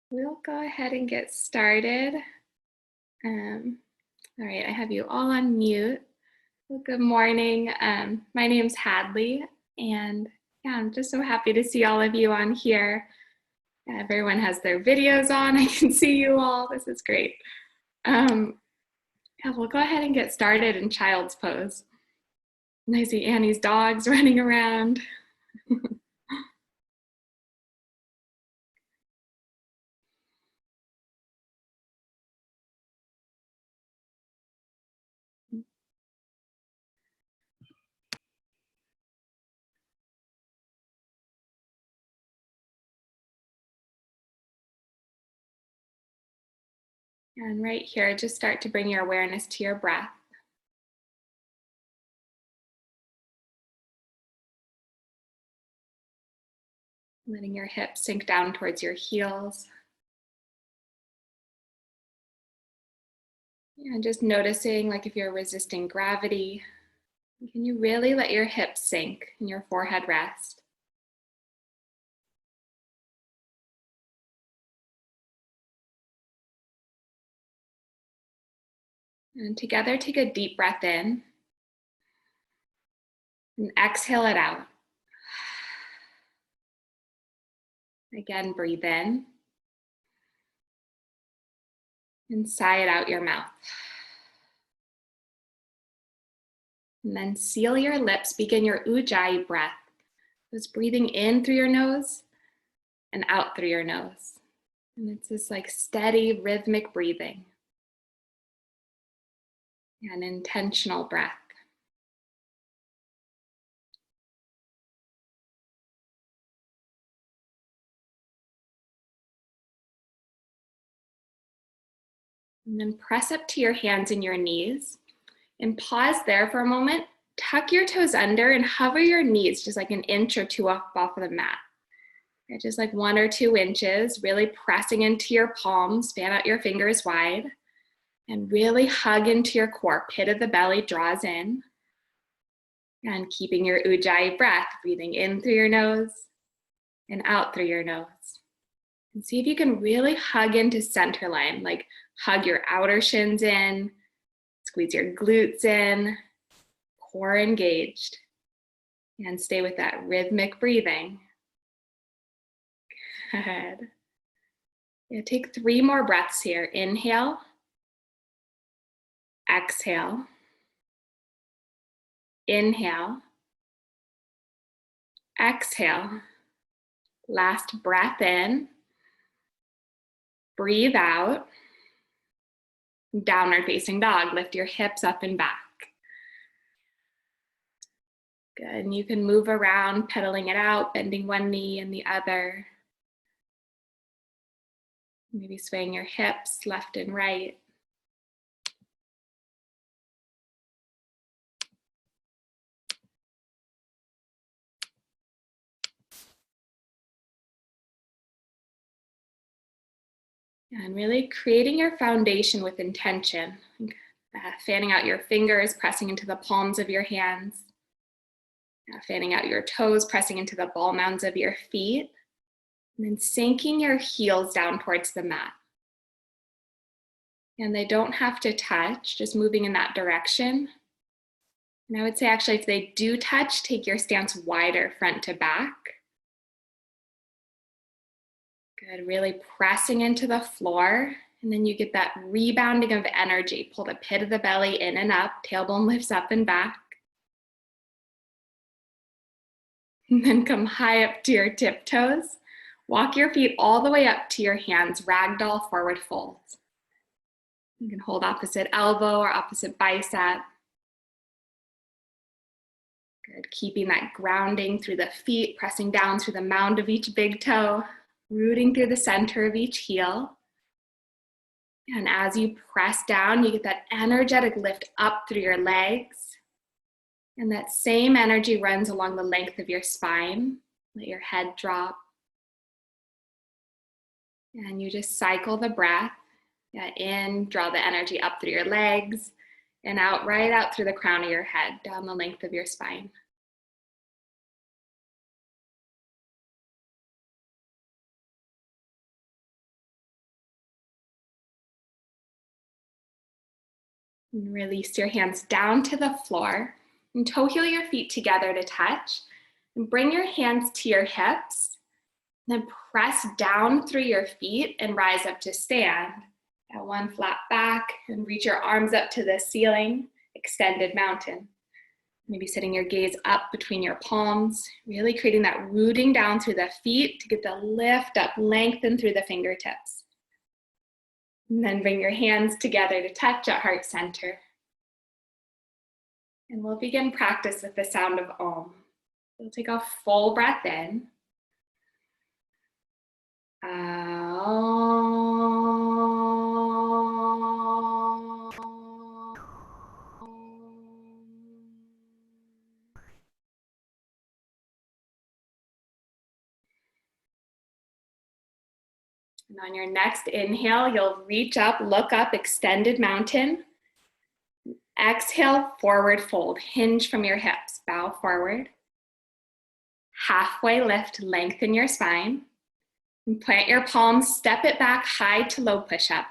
We'll go ahead and get started. Um, all right, I have you all on mute. Well, good morning. My name's Hadley, and yeah, I'm just so happy to see all of you on here. Everyone has their videos on. I can see you all. This is great. Yeah, we'll go ahead and get started in child's pose. And I see Annie's dogs running around. And right here, just start to bring your awareness to your breath. Letting your hips sink down towards your heels. And just noticing, like if you're resisting gravity, can you really let your hips sink and your forehead rest? And together, take a deep breath in and exhale it out. Again, breathe in and sigh it out your mouth. And then seal your lips, begin your ujjayi breath. Just breathing in through your nose and out through your nose. And it's this like steady rhythmic breathing. An intentional breath. And then press up to your hands and your knees and pause there for a moment. Tuck your toes under and hover your knees just like an inch or two up off of the mat. Okay, just like 1 or 2 inches, really pressing into your palms, fan out your fingers wide, and really hug into your core. Pit of the belly draws in. And keeping your ujjayi breath, breathing in through your nose and out through your nose. And see if you can really hug into center line, like hug your outer shins in, squeeze your glutes in, core engaged, and stay with that rhythmic breathing. Good. Yeah, take 3 more breaths here. Inhale, exhale, inhale, exhale. Last breath in, breathe out. Downward facing dog, lift your hips up and back. Good, and you can move around, pedaling it out, bending one knee and the other. Maybe swaying your hips left and right. And really creating your foundation with intention. Fanning out your fingers, pressing into the palms of your hands. Fanning out your toes, pressing into the ball mounds of your feet. And then sinking your heels down towards the mat. And they don't have to touch, just moving in that direction. And I would say actually if they do touch, take your stance wider front to back. Good, really pressing into the floor. And then you get that rebounding of energy. Pull the pit of the belly in and up, tailbone lifts up and back. And then come high up to your tiptoes. Walk your feet all the way up to your hands, ragdoll forward fold. You can hold opposite elbow or opposite bicep. Good, keeping that grounding through the feet, pressing down through the mound of each big toe, rooting through the center of each heel. And as you press down, you get that energetic lift up through your legs. And that same energy runs along the length of your spine. Let your head drop. And you just cycle the breath. In, draw the energy up through your legs, and out, right out through the crown of your head, down the length of your spine. And release your hands down to the floor and toe heel your feet together to touch. And bring your hands to your hips. Then press down through your feet and rise up to stand. At one flat back and reach your arms up to the ceiling, extended mountain. Maybe sitting your gaze up between your palms, really creating that rooting down through the feet to get the lift up, lengthen through the fingertips. And then bring your hands together to touch at heart center. And we'll begin practice with the sound of Om. We'll take a full breath in. And on your next inhale, you'll reach up, look up, extended mountain. Exhale, forward fold, hinge from your hips, bow forward. Halfway lift, lengthen your spine. And plant your palms, step it back, high to low push-up.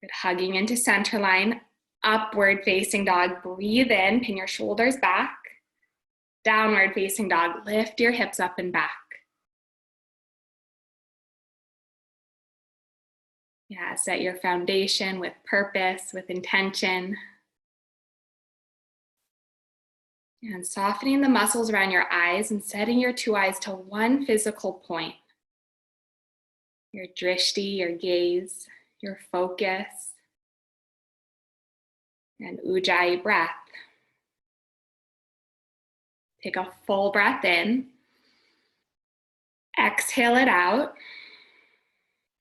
Good, hugging into center line, upward facing dog, breathe in, pin your shoulders back. Downward facing dog, lift your hips up and back. Yeah, set your foundation with purpose, with intention. And softening the muscles around your eyes and setting your two eyes to one physical point. Your drishti, your gaze, your focus. And ujjayi breath. Take a full breath in. Exhale it out.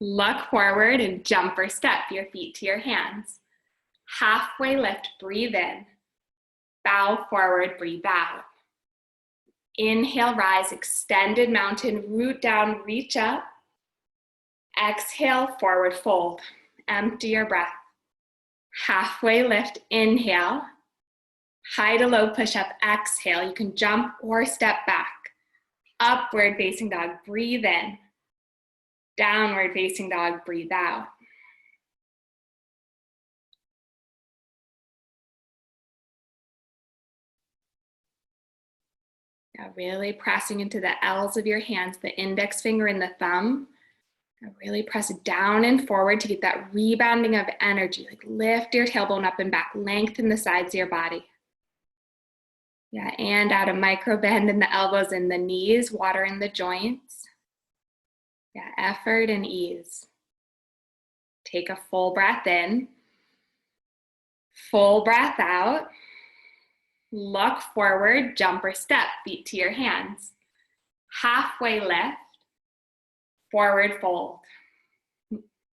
Look forward and jump or step your feet to your hands. Halfway lift, breathe in. Bow forward, breathe out. Inhale, rise, extended mountain, root down, reach up. Exhale, forward fold. Empty your breath. Halfway lift, inhale. High to low push up, exhale. You can jump or step back. Upward facing dog, breathe in. Downward facing dog, breathe out. Now really pressing into the L's of your hands, the index finger and the thumb. Now really press down and forward to get that rebounding of energy. Like lift your tailbone up and back, lengthen the sides of your body. Yeah, and add a micro bend in the elbows and the knees, water in the joints. Yeah, effort and ease. Take a full breath in. Full breath out. Look forward, jump or step, feet to your hands. Halfway lift. Forward fold.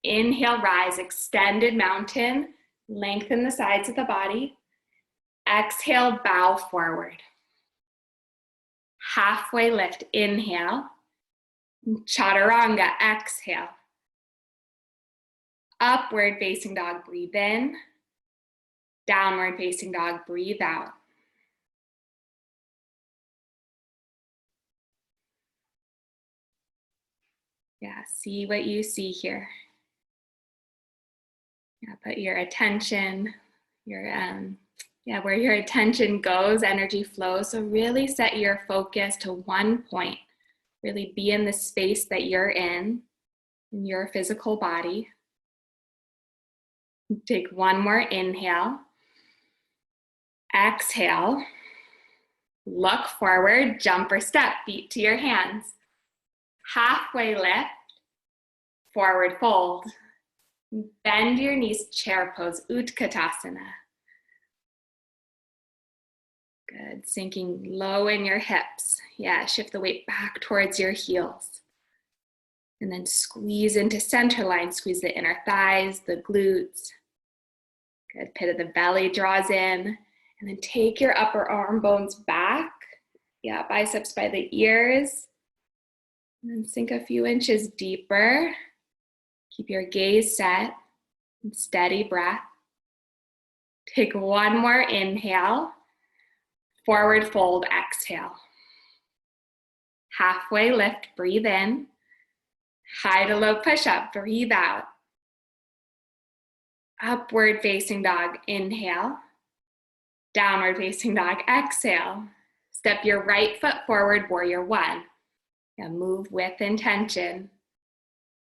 Inhale, rise, extended mountain. Lengthen the sides of the body. Exhale, bow forward. Halfway lift, inhale. Chaturanga, exhale. Upward facing dog, breathe in. Downward facing dog, breathe out. Yeah, see what you see here. Yeah, put your attention, where your attention goes, energy flows. So really set your focus to one point. Really be in the space that you're in your physical body. Take one more inhale. Exhale. Look forward, jump or step, feet to your hands. Halfway lift, forward fold. Bend your knees, chair pose, Utkatasana. Good, sinking low in your hips. Yeah, shift the weight back towards your heels. And then squeeze into center line, squeeze the inner thighs, the glutes. Good, pit of the belly draws in. And then take your upper arm bones back. Yeah, biceps by the ears. And then sink a few inches deeper. Keep your gaze set and steady breath. Take one more inhale. Forward fold, exhale. Halfway lift, breathe in. High to low push up, breathe out. Upward facing dog, inhale. Downward facing dog, exhale. Step your right foot forward, warrior one. And move with intention.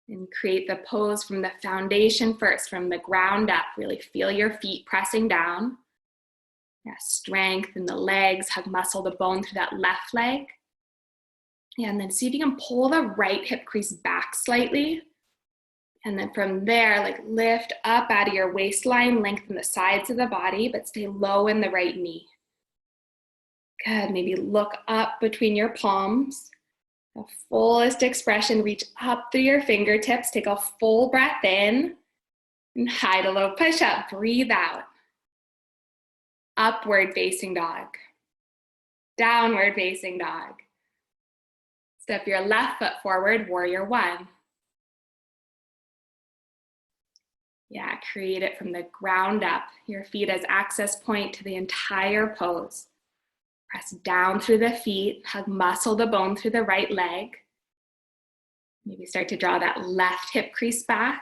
And create the pose from the foundation first, from the ground up. Really feel your feet pressing down. Yeah, strengthen the legs, hug muscle to bone through that left leg. Yeah, and then see if you can pull the right hip crease back slightly. And then from there, like lift up out of your waistline, lengthen the sides of the body, but stay low in the right knee. Good, maybe look up between your palms. The fullest expression, reach up through your fingertips, take a full breath in, and high to low push up, breathe out. Upward facing dog. Downward facing dog. Step your left foot forward, warrior one. Yeah, create it from the ground up. Your feet as access point to the entire pose. Press down through the feet, hug muscle to bone through the right leg. Maybe start to draw that left hip crease back.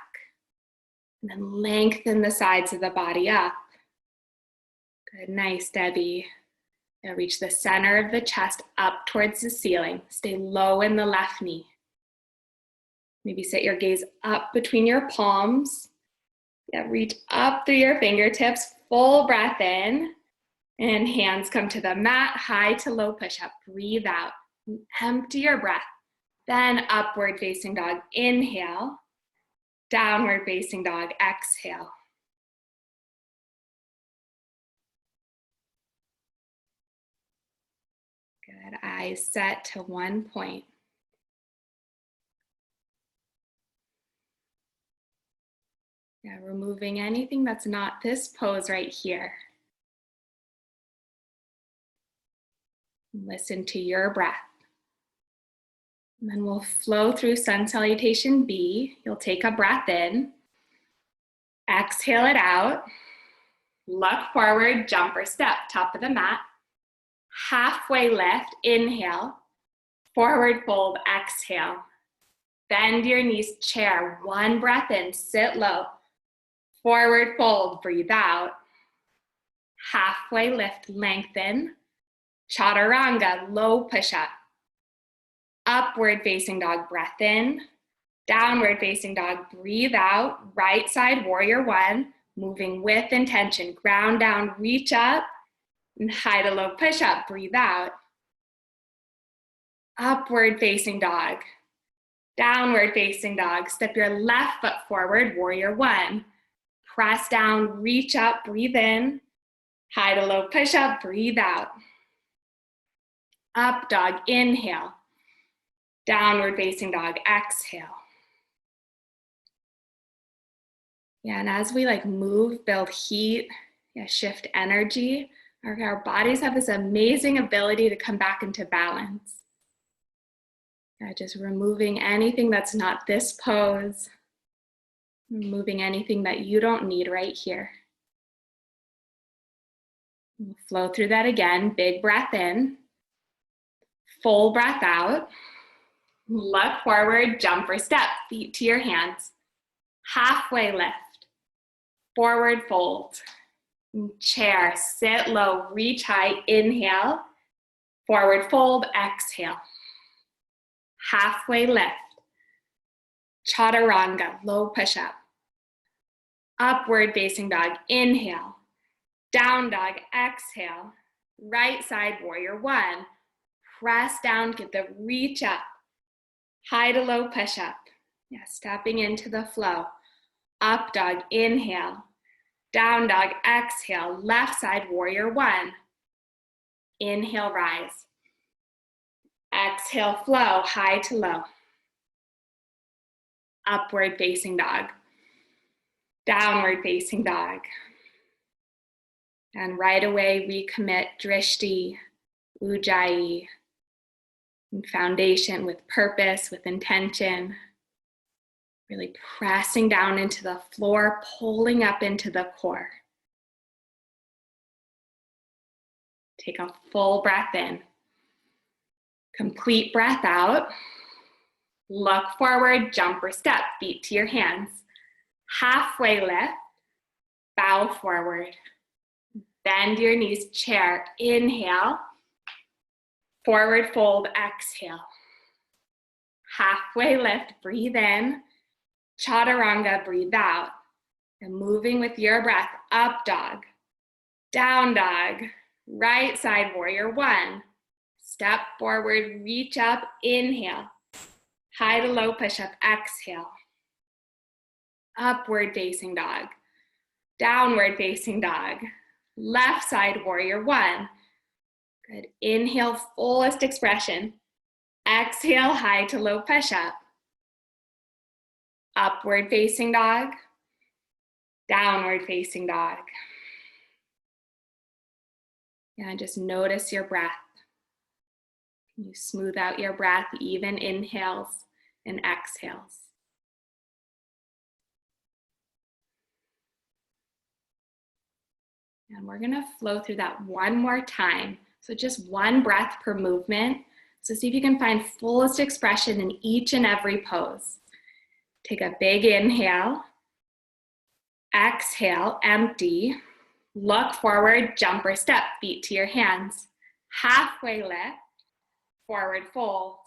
And then lengthen the sides of the body up. Good, nice, Debbie. Now reach the center of the chest up towards the ceiling. Stay low in the left knee. Maybe set your gaze up between your palms. Yeah, reach up through your fingertips, full breath in, and hands come to the mat, high to low push-up. Breathe out, empty your breath. Then upward facing dog, inhale. Downward facing dog, exhale. Good, eyes set to one point. Yeah, removing anything that's not this pose right here. Listen to your breath. And then we'll flow through Sun Salutation B. You'll take a breath in. Exhale it out. Look forward, jump or step, top of the mat. Halfway lift, inhale. Forward fold, exhale. Bend your knees, chair. One breath in, sit low. Forward fold, breathe out. Halfway lift, lengthen. Chaturanga, low push-up. Upward facing dog, breath in. Downward facing dog, breathe out. Right side, warrior one. Moving with intention. Ground down, reach up. And high to low push-up, breathe out. Upward facing dog. Downward facing dog. Step your left foot forward, warrior one. Press down, reach up, breathe in. High to low push-up, breathe out. Up dog, inhale. Downward facing dog, exhale. Yeah, and as we move, build heat, shift energy, our bodies have this amazing ability to come back into balance. Just removing anything that's not this pose, removing anything that you don't need right here. We'll flow through that again, big breath in, full breath out. Look forward, jump or step, feet to your hands. Halfway lift, forward fold. Chair, sit low, reach high, inhale. Forward fold, exhale. Halfway lift. Chaturanga, low push-up. Upward facing dog, inhale. Down dog, exhale. Right side, warrior one. Press down, get the reach up. High to low push-up. Stepping into the flow. Up dog, inhale. Down dog, exhale. Left side, warrior one. Inhale, rise. Exhale, flow, high to low. Upward facing dog. Downward facing dog. And right away, recommit drishti, ujjayi, and foundation with purpose, with intention. Really pressing down into the floor, pulling up into the core. Take a full breath in. Complete breath out. Look forward, jump or step, feet to your hands. Halfway lift. Bow forward. Bend your knees, chair. Inhale. Forward fold, exhale. Halfway lift, breathe in. Chaturanga, breathe out. And moving with your breath, up dog, down dog, right side warrior one. Step forward, reach up, inhale. High to low push-up, exhale. Upward facing dog, downward facing dog. Left side warrior one. Good, inhale, fullest expression. Exhale, high to low push-up. Upward facing dog, downward facing dog. And just notice your breath. You smooth out your breath, even inhales and exhales. And we're gonna flow through that one more time. So just one breath per movement. So see if you can find fullest expression in each and every pose. Take a big inhale. Exhale, empty. Look forward, jump or step, feet to your hands. Halfway lift, forward fold.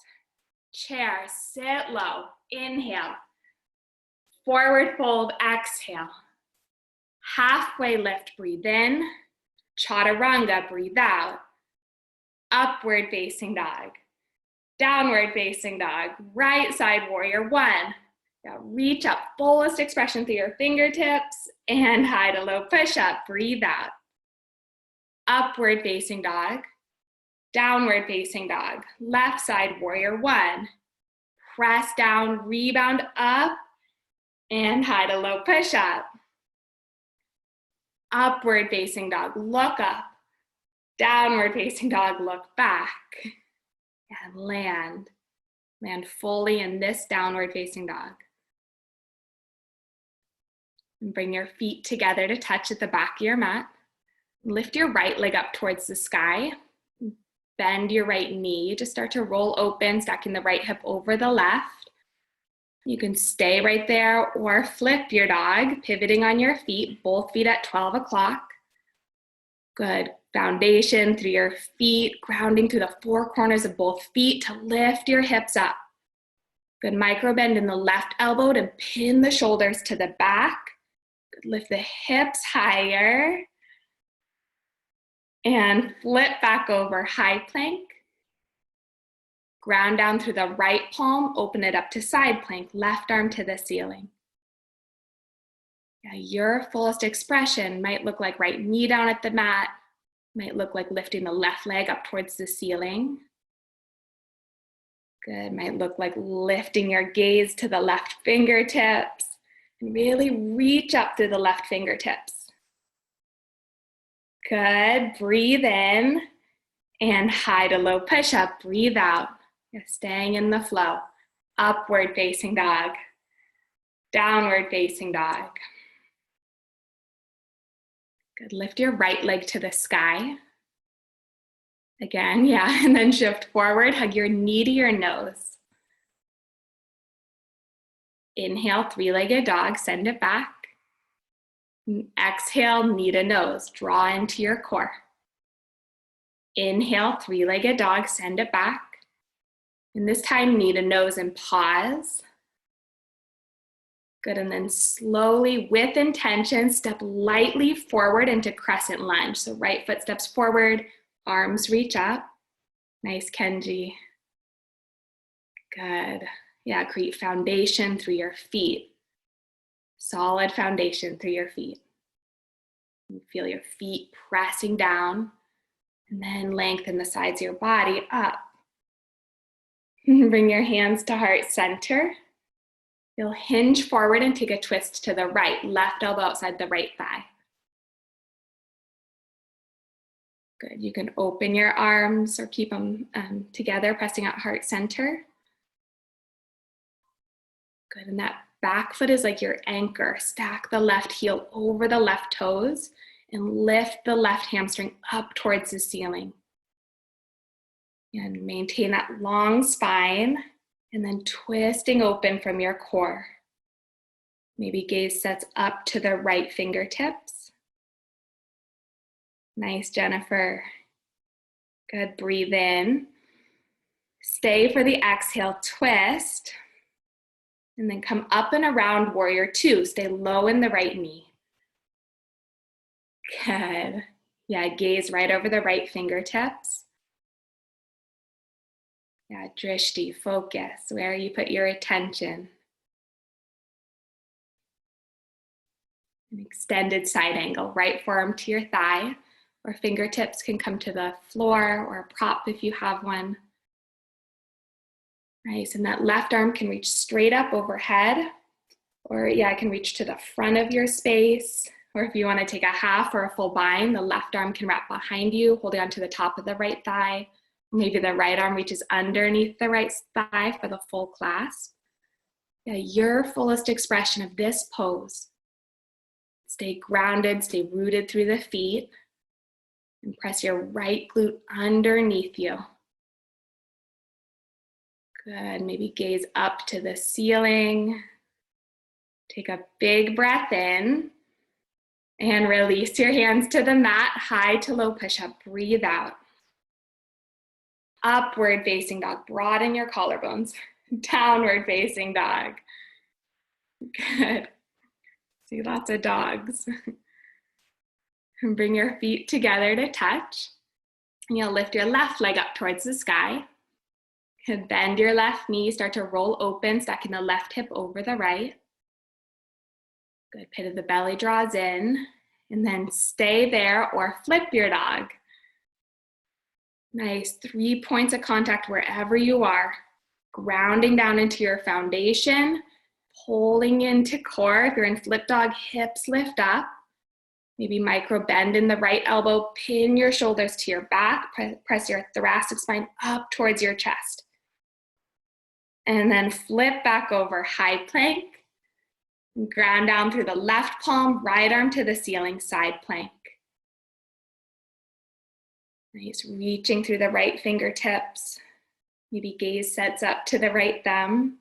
Chair, sit low, inhale. Forward fold, exhale. Halfway lift, breathe in. Chaturanga, breathe out. Upward facing dog. Downward facing dog. Right side warrior one. Now reach up, fullest expression through your fingertips and high to low push up, breathe out. Upward facing dog. Downward facing dog. Left side warrior one. Press down, rebound up and high to low push up. Upward facing dog, look up. Downward facing dog, look back. And land. Land fully in this downward facing dog. And bring your feet together to touch at the back of your mat. Lift your right leg up towards the sky. Bend your right knee. Just start to roll open, stacking the right hip over the left. You can stay right there or flip your dog, pivoting on your feet, both feet at 12 o'clock. Good. Foundation through your feet, grounding through the four corners of both feet to lift your hips up. Good. Micro bend in the left elbow to pin the shoulders to the back. Good. Lift the hips higher. And flip back over, high plank. Ground down through the right palm, open it up to side plank, left arm to the ceiling. Yeah, your fullest expression might look like right knee down at the mat, might look like lifting the left leg up towards the ceiling. Good, might look like lifting your gaze to the left fingertips and really reach up through the left fingertips. Good, breathe in and high to low push up, breathe out. You're staying in the flow. Upward facing dog, downward facing dog. Good, lift your right leg to the sky. Again, yeah, and then shift forward, hug your knee to your nose. Inhale, three-legged dog, send it back. Exhale, knee to nose, draw into your core. Inhale, three-legged dog, send it back. And this time, knee to nose and pause. Good, and then slowly, with intention, step lightly forward into crescent lunge. So right foot steps forward, arms reach up. Nice, Kenji. Good. Yeah, create foundation through your feet. Solid foundation through your feet. You feel your feet pressing down, and then lengthen the sides of your body up. Bring your hands to heart center. You'll hinge forward and take a twist to the right, left elbow outside the right thigh. Good, you can open your arms or keep them together, pressing at heart center. Good, and that back foot is like your anchor. Stack the left heel over the left toes and lift the left hamstring up towards the ceiling. And maintain that long spine and then twisting open from your core. Maybe gaze sets up to the right fingertips. Nice, Jennifer. Good, breathe in. Stay for the exhale, twist. And then come up and around warrior two. Stay low in the right knee. Good. Yeah, gaze right over the right fingertips. Yeah, drishti, focus, where you put your attention. An extended side angle, right forearm to your thigh, or fingertips can come to the floor or a prop if you have one. Nice, and that left arm can reach straight up overhead, or yeah, it can reach to the front of your space, or if you want to take a half or a full bind, the left arm can wrap behind you, holding onto the top of the right thigh. Maybe the right arm reaches underneath the right thigh for the full clasp. Yeah, your fullest expression of this pose. Stay grounded, stay rooted through the feet, and press your right glute underneath you. Good, maybe gaze up to the ceiling. Take a big breath in and release your hands to the mat, high to low push-up, breathe out. Upward facing dog, broaden your collarbones. Downward facing dog. Good. See lots of dogs. And bring your feet together to touch. And you'll lift your left leg up towards the sky. And bend your left knee, start to roll open, stacking the left hip over the right. Good, pit of the belly draws in. And then stay there or flip your dog. Nice, 3 points of contact wherever you are. Grounding down into your foundation, pulling into core. If you're in flip dog, hips lift up. Maybe micro bend in the right elbow, pin your shoulders to your back, press your thoracic spine up towards your chest. And then flip back over, high plank. Ground down through the left palm, right arm to the ceiling, side plank. Nice, reaching through the right fingertips. Maybe gaze sets up to the right thumb.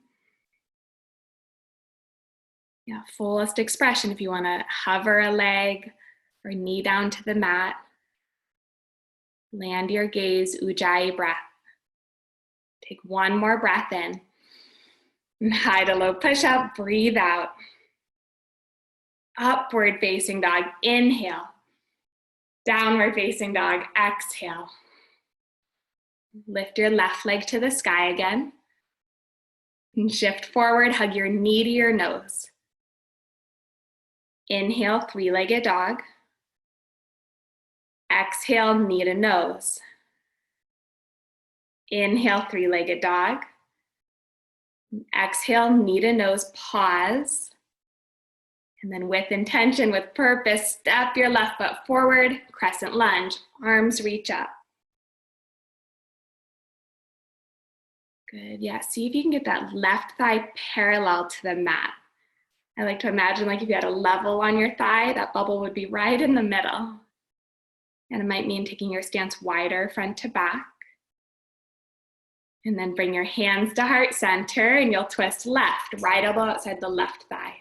Yeah, fullest expression if you want to hover a leg or knee down to the mat. Land your gaze, Ujjayi breath. Take one more breath in. And high to low push up, breathe out. Upward facing dog, inhale. Downward facing dog, exhale. Lift your left leg to the sky again. And shift forward, hug your knee to your nose. Inhale, three-legged dog. Exhale, knee to nose. Inhale, three-legged dog. Exhale, knee to nose, pause. And then with intention, with purpose, step your left foot forward, crescent lunge, arms reach up. Good, yeah, see if you can get that left thigh parallel to the mat. I like to imagine like if you had a level on your thigh, that bubble would be right in the middle. And it might mean taking your stance wider front to back. And then bring your hands to heart center and you'll twist left, right elbow outside the left thigh.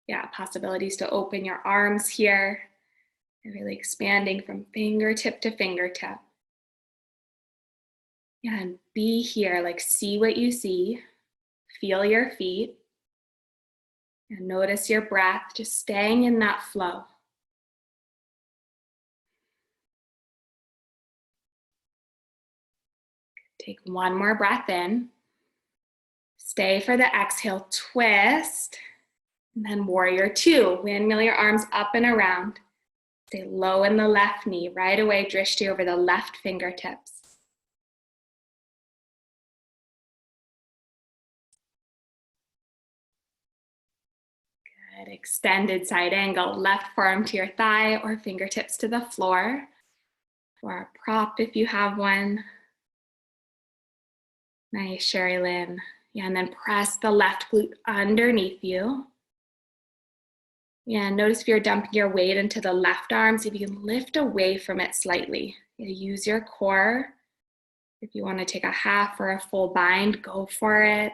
Yeah, possibilities to open your arms here. And really expanding from fingertip to fingertip. Yeah, and be here, like see what you see. Feel your feet. And notice your breath, just staying in that flow. Take one more breath in. Stay for the exhale, twist. And then warrior two, windmill your arms up and around. Stay low in the left knee, right away drishti over the left fingertips. Good, extended side angle, left forearm to your thigh or fingertips to the floor. Or a prop if you have one. Nice, Sherry Lynn. Yeah, and then press the left glute underneath you. Yeah, notice if you're dumping your weight into the left arm, see if you can lift away from it slightly. Use your core. If you want to take a half or a full bind, go for it.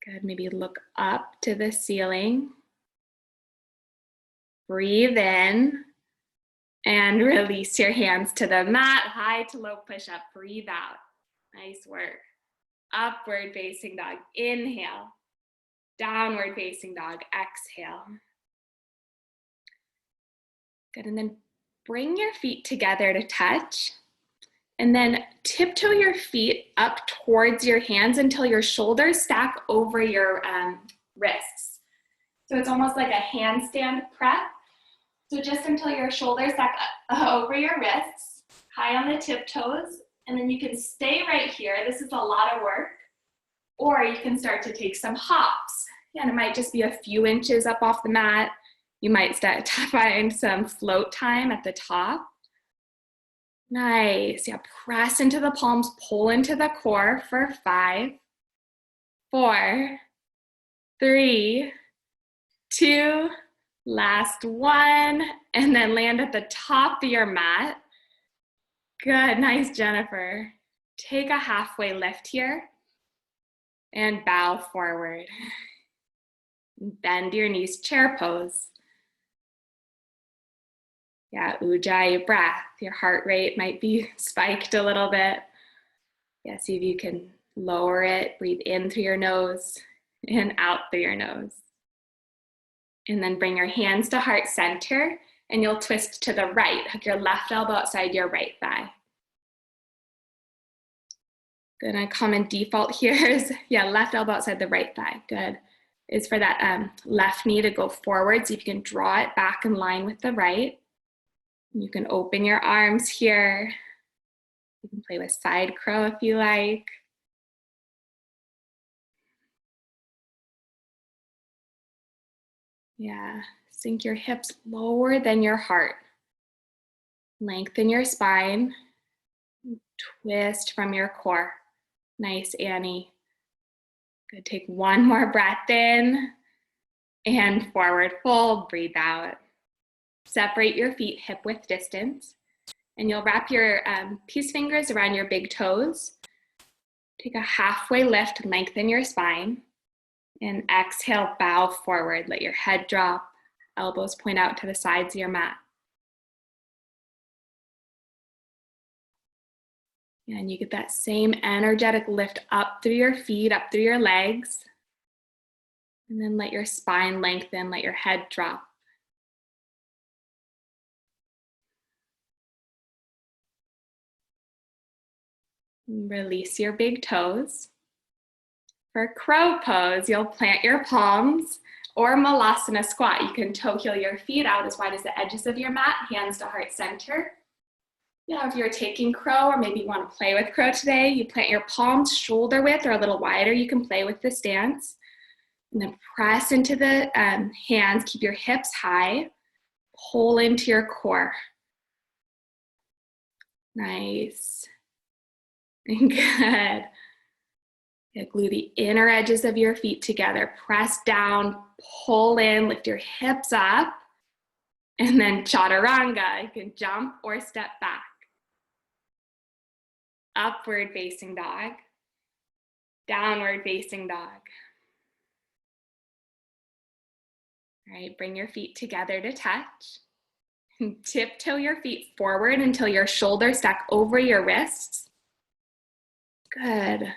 Good, maybe look up to the ceiling. Breathe in and release your hands to the mat, high to low push-up. Breathe out. Nice work. Upward facing dog. Inhale. Downward facing dog. Exhale. Good, and then bring your feet together to touch. And then tiptoe your feet up towards your hands until your shoulders stack over your wrists. So it's almost like a handstand prep. So just until your shoulders stack over your wrists, high on the tiptoes, and then you can stay right here. This is a lot of work. Or you can start to take some hops. Yeah, and it might just be a few inches up off the mat. You might start to find some float time at the top. Nice. Yeah, press into the palms, pull into the core for 5, 4, 3, 2, last one, and then land at the top of your mat. Good, nice, Jennifer. Take a halfway lift here and bow forward. Bend your knees, chair pose. Yeah, ujjayi breath. Your heart rate might be spiked a little bit. Yeah, see if you can lower it. Breathe in through your nose and out through your nose. And then bring your hands to heart center and you'll twist to the right. Hook your left elbow outside your right thigh. Good, a common default here is, yeah, left elbow outside the right thigh. Good. Is for that left knee to go forward. So if you can draw it back in line with the right. You can open your arms here. You can play with side crow if you like. Yeah, sink your hips lower than your heart. Lengthen your spine. Twist from your core. Nice, Annie. Good, take one more breath in and forward fold, breathe out. Separate your feet hip width distance and you'll wrap your peace fingers around your big toes. Take a halfway lift, lengthen your spine and exhale, bow forward. Let your head drop, elbows point out to the sides of your mat. And you get that same energetic lift up through your feet, up through your legs. And then let your spine lengthen, let your head drop. Release your big toes. For crow pose, you'll plant your palms or malasana squat. You can toe heel your feet out as wide as the edges of your mat, hands to heart center. Yeah, if you're taking crow or maybe you want to play with crow today, you plant your palms shoulder width or a little wider. You can play with the stance. And then press into the hands, keep your hips high, pull into your core. Nice. Good. Yeah, glue the inner edges of your feet together. Press down, pull in, lift your hips up, and then chaturanga. You can jump or step back. Upward facing dog, downward facing dog. All right, bring your feet together to touch. Tiptoe your feet forward until your shoulders stack over your wrists. Good.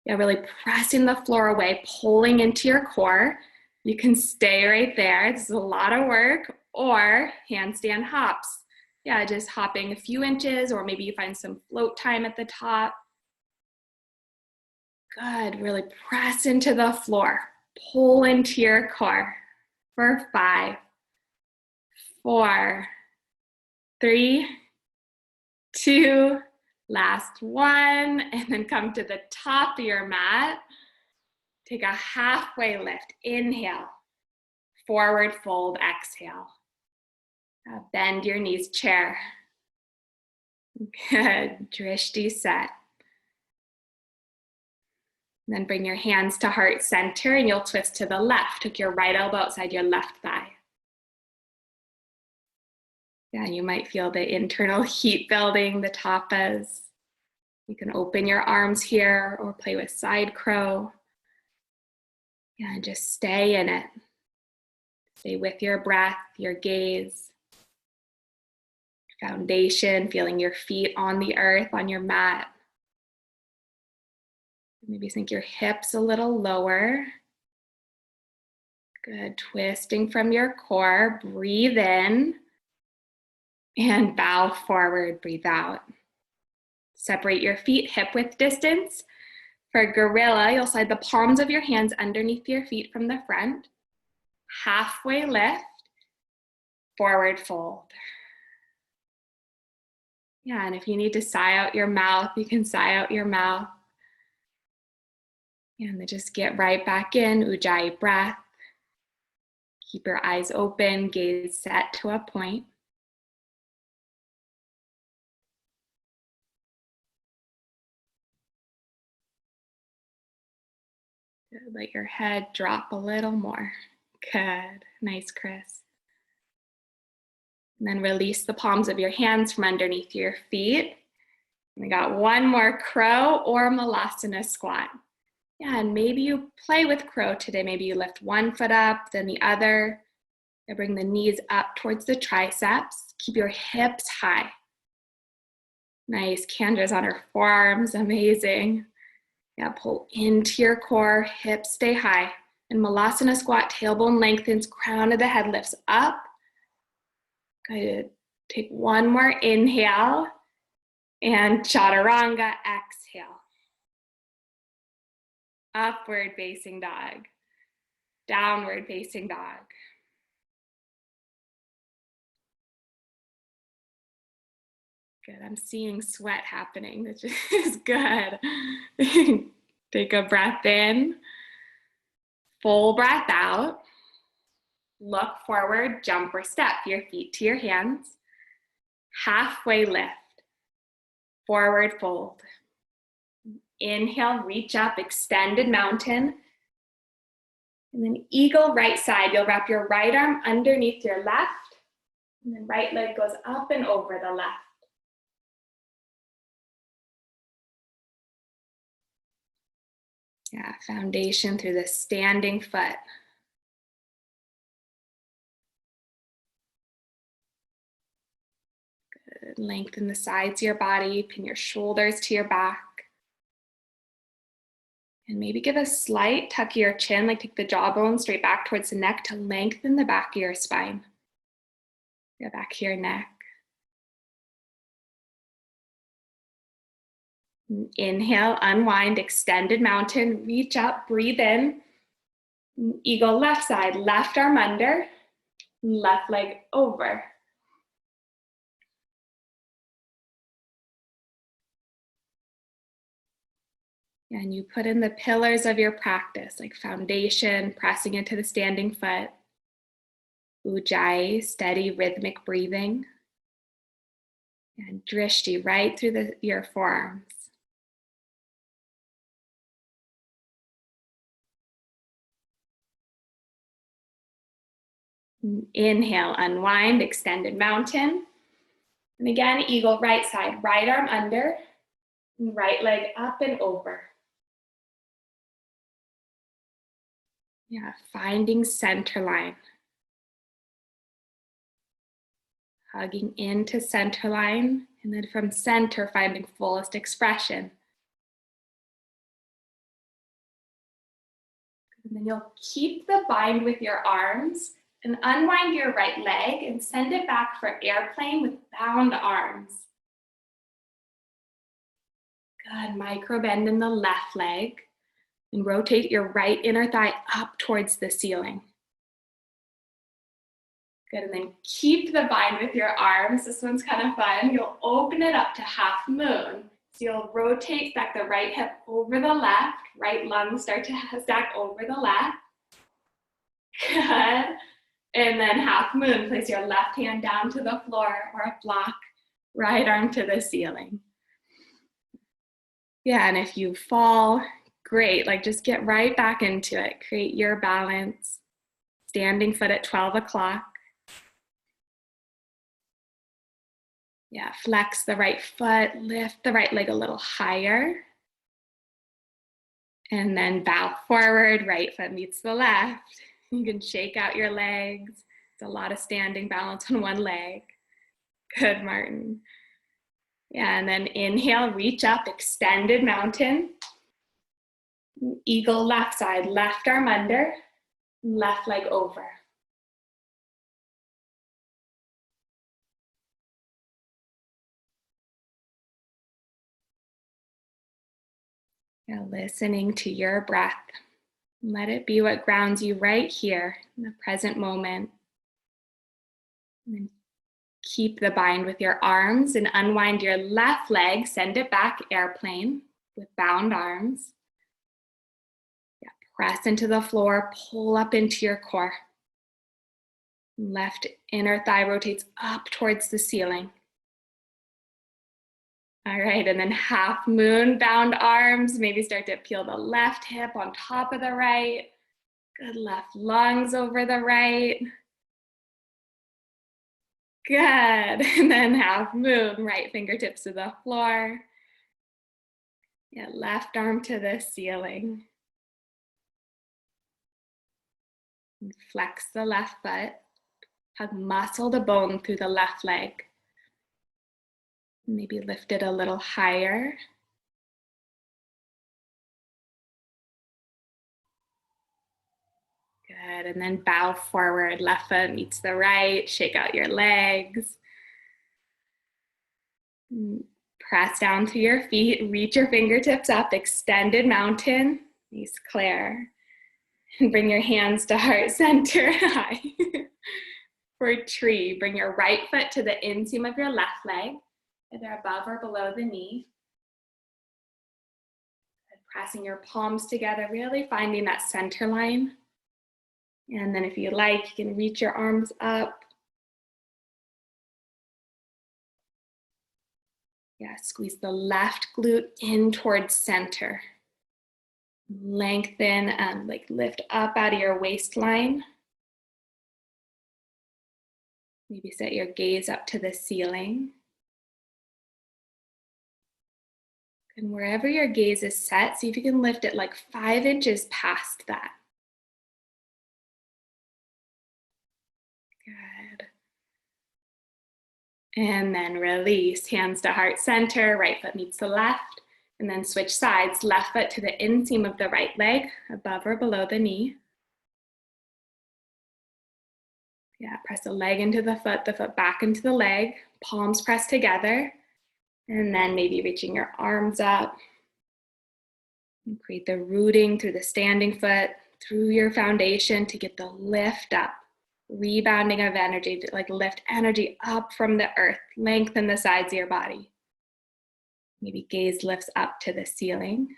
Yeah, really pressing the floor away, pulling into your core. You can stay right there. This is a lot of work. Or handstand hops. Yeah, just hopping a few inches, or maybe you find some float time at the top. Good, really press into the floor. Pull into your core for 5, 4, 3, 2, last one, and then come to the top of your mat. Take a halfway lift, inhale, forward fold, exhale. Bend your knees, chair. Good, drishti set. And then bring your hands to heart center and you'll twist to the left. Hook your right elbow outside your left thigh. Yeah, you might feel the internal heat building, the tapas. You can open your arms here or play with side crow. Yeah, and just stay in it. Stay with your breath, your gaze, foundation, feeling your feet on the earth, on your mat. Maybe sink your hips a little lower. Good, twisting from your core, breathe in and bow forward, breathe out. Separate your feet hip width distance. For gorilla, you'll slide the palms of your hands underneath your feet from the front. Halfway lift, forward fold. Yeah, and if you need to sigh out your mouth, you can sigh out your mouth. And then just get right back in, Ujjayi breath. Keep your eyes open, gaze set to a point. Good. Let your head drop a little more. Good, nice, Chris. And then release the palms of your hands from underneath your feet. We got one more crow or Malasana squat. Yeah, and maybe you play with crow today. Maybe you lift one foot up, then the other. You bring the knees up towards the triceps. Keep your hips high. Nice, Candra's on her forearms, amazing. Yeah, pull into your core, hips stay high. And Malasana squat, tailbone lengthens, crown of the head lifts up. Good, take one more inhale. And chaturanga, exhale. Upward facing dog. Downward facing dog. Good, I'm seeing sweat happening, which is good. Take a breath in. Full breath out. Look forward, jump or step, your feet to your hands. Halfway lift. Forward fold. Inhale, reach up, extended mountain. And then eagle right side. You'll wrap your right arm underneath your left. And then right leg goes up and over the left. Yeah, foundation through the standing foot. Good. Lengthen the sides of your body, pin your shoulders to your back. And maybe give a slight tuck of your chin, like take the jawbone straight back towards the neck to lengthen the back of your spine. Go back to your neck. Inhale, unwind, extended mountain, reach up, breathe in. Eagle left side, left arm under, left leg over. And you put in the pillars of your practice, like foundation, pressing into the standing foot. Ujjayi, steady rhythmic breathing. And drishti right through your forearms. Inhale, unwind, extended mountain. And again, eagle right side, right arm under, right leg up and over. Yeah, finding center line. Hugging into center line, and then from center, finding fullest expression. And then you'll keep the bind with your arms and unwind your right leg and send it back for airplane with bound arms. Good, micro bend in the left leg and rotate your right inner thigh up towards the ceiling. Good, and then keep the bind with your arms. This one's kind of fun. You'll open it up to half moon. So you'll rotate back the right hip over the left, right lung start to stack over the left. Good. And then half moon, place your left hand down to the floor or a block, right arm to the ceiling. Yeah, and if you fall, great, like just get right back into it. Create your balance. Standing foot at 12 o'clock. Yeah, flex the right foot, lift the right leg a little higher. And then bow forward, right foot meets the left. You can shake out your legs. It's a lot of standing balance on one leg. Good, Martin. Yeah, and then inhale, reach up, extended mountain. Eagle left side, left arm under, left leg over. Yeah, listening to your breath. Let it be what grounds you right here in the present moment. And then keep the bind with your arms and unwind your left leg. Send it back, airplane, with bound arms. Yeah, press into the floor, pull up into your core. Left inner thigh rotates up towards the ceiling. All right, and then half moon, bound arms. Maybe start to peel the left hip on top of the right. Good, left lungs over the right. Good, and then half moon, right fingertips to the floor. Yeah, left arm to the ceiling. And flex the left foot. Hug muscle to bone through the left leg. Maybe lift it a little higher. Good, and then bow forward, left foot meets the right, shake out your legs. Press down through your feet, reach your fingertips up, extended mountain, nice clear. And bring your hands to heart center, high. For tree, bring your right foot to the inseam of your left leg, either above or below the knee. And pressing your palms together, really finding that center line. And then if you like, you can reach your arms up. Yeah, squeeze the left glute in towards center. Lengthen, like lift up out of your waistline. Maybe set your gaze up to the ceiling. And wherever your gaze is set, see if you can lift it like 5 inches past that. Good. And then release, hands to heart center, right foot meets the left, and then switch sides, left foot to the inseam of the right leg, above or below the knee. Yeah, press a leg into the foot back into the leg, palms pressed together, and then maybe reaching your arms up. And create the rooting through the standing foot, through your foundation to get the lift up. Rebounding of energy, to like lift energy up from the earth, lengthen the sides of your body. Maybe gaze lifts up to the ceiling.